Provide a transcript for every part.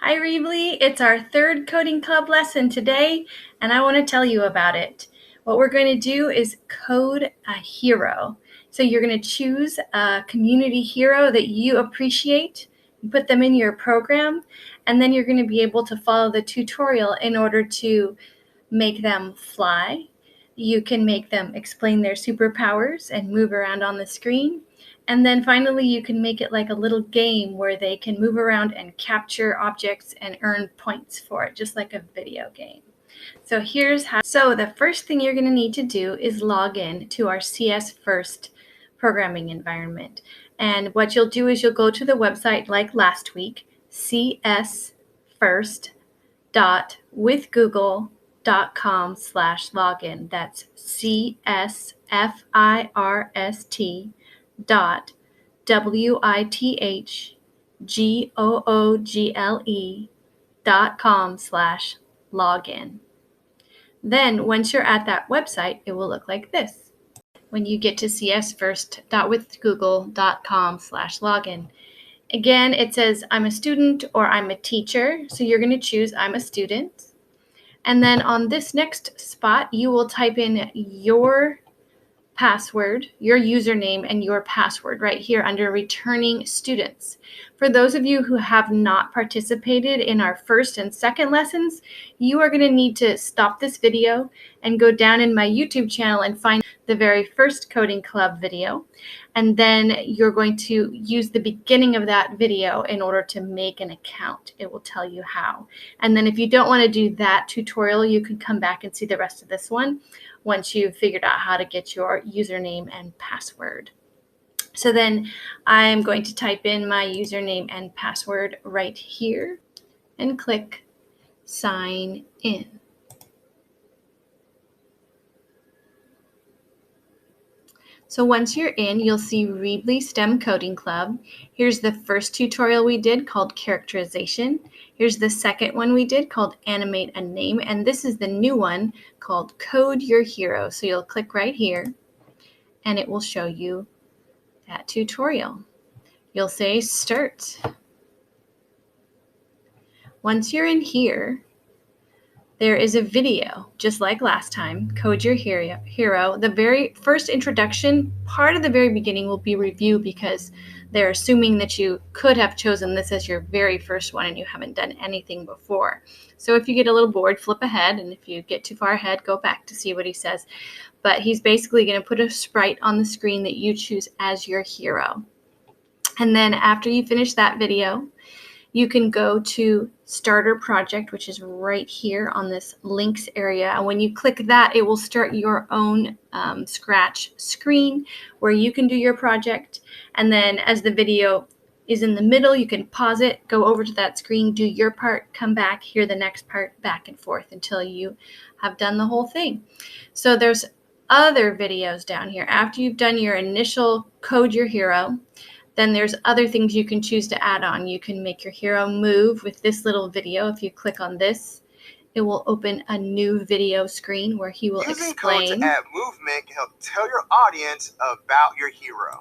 Hi Riebli, it's our third coding club lesson today, and I want to tell you about it. What we're going to do is code a hero. So you're going to choose a community hero that you appreciate, put them in your program, and then you're going to be able to follow the tutorial in order to make them fly. You can make them explain their superpowers and move around on the screen. And then finally, you can make it like a little game where they can move around and capture objects and earn points for it, just like a video game. So here's how. So the first thing you're going to need to do is log in to our CS First programming environment. And what you'll do is you'll go to the website like last week, csfirst.withgoogle.com/login. That's CSFIRST.WITHGOOGLE.com/login. Then once you're at that website, it will look like this. When you get to csfirst.withgoogle.com/login. Again, it says I'm a student or I'm a teacher. So you're going to choose I'm a student. And then on this next spot, you will type in your password, your username, and your password right here under returning students. For those of you who have not participated in our first and second lessons, you are going to need to stop this video and go down in my YouTube channel and find the very first coding club video. And then you're going to use the beginning of that video in order to make an account. It will tell you how. And then if you don't want to do that tutorial, you can come back and see the rest of this one once you've figured out how to get your username and password. So then I'm going to type in my username and password right here and click sign in. So once you're in, you'll see Riebli STEM Coding Club. Here's the first tutorial we did called characterization. Here's the second one we did called animate a name. And this is the new one called code your hero. So you'll click right here and it will show you that tutorial. You'll say start. Once you're in here, there is a video, just like last time, Code Your Hero. The very first introduction, part of the very beginning will be review because they're assuming that you could have chosen this as your very first one and you haven't done anything before. So if you get a little bored, flip ahead, and if you get too far ahead, go back to see what he says. But he's basically going to put a sprite on the screen that you choose as your hero. And then after you finish that video, you can go to Starter Project, which is right here on this links area. And when you click that, it will start your own Scratch screen where you can do your project. And then as the video is in the middle, you can pause it, go over to that screen, do your part, come back, hear the next part, back and forth until you have done the whole thing. So there's other videos down here. After you've done your initial Code Your Hero, then there's other things you can choose to add on. You can make your hero move with this little video. If you click on this, it will open a new video screen where he will explain. Using code to add movement can help tell your audience about your hero.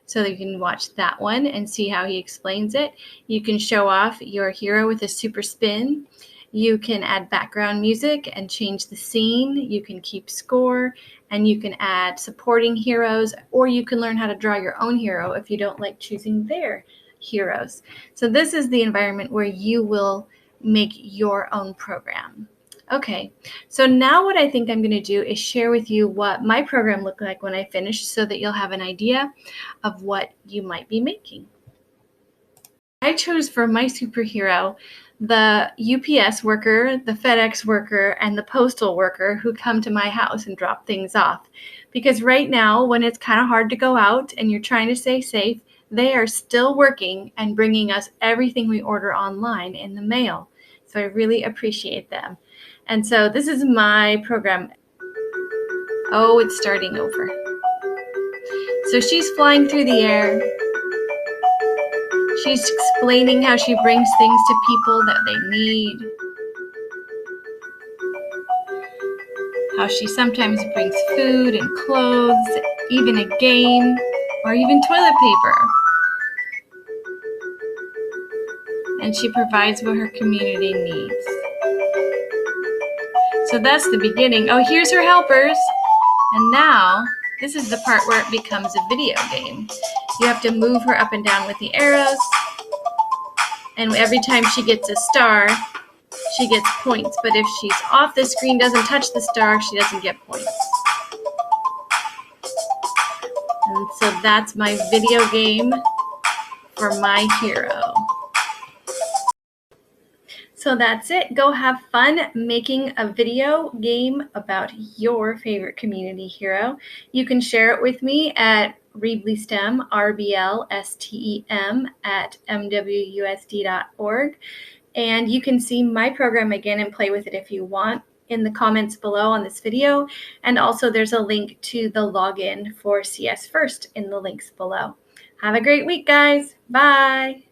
So you can watch that one and see how he explains it. You can show off your hero with a super spin. You can add background music and change the scene. You can keep score, and you can add supporting heroes, or you can learn how to draw your own hero if you don't like choosing their heroes. So this is the environment where you will make your own program. Okay, so now what I think I'm going to do is share with you what my program looked like when I finished so that you'll have an idea of what you might be making. I chose for my superhero the UPS worker, the FedEx worker, and the postal worker who come to my house and drop things off. Because right now, when it's kind of hard to go out and you're trying to stay safe, they are still working and bringing us everything we order online in the mail. So I really appreciate them. And so this is my program. Oh, it's starting over. So she's flying through the air. She's explaining how she brings things to people that they need. How she sometimes brings food and clothes, even a game, or even toilet paper. and she provides what her community needs. So that's the beginning. Oh, here's her helpers. And now, this is the part where it becomes a video game. You have to move her up and down with the arrows. And every time she gets a star, she gets points. But if she's off the screen, doesn't touch the star, she doesn't get points. And so that's my video game for my hero. So that's it. Go have fun making a video game about your favorite community hero. You can share it with me at rblSTEM, rblSTEM at mwusd.org. And you can see my program again and play with it if you want in the comments below on this video. And also there's a link to the login for CS First in the links below. Have a great week, guys. Bye.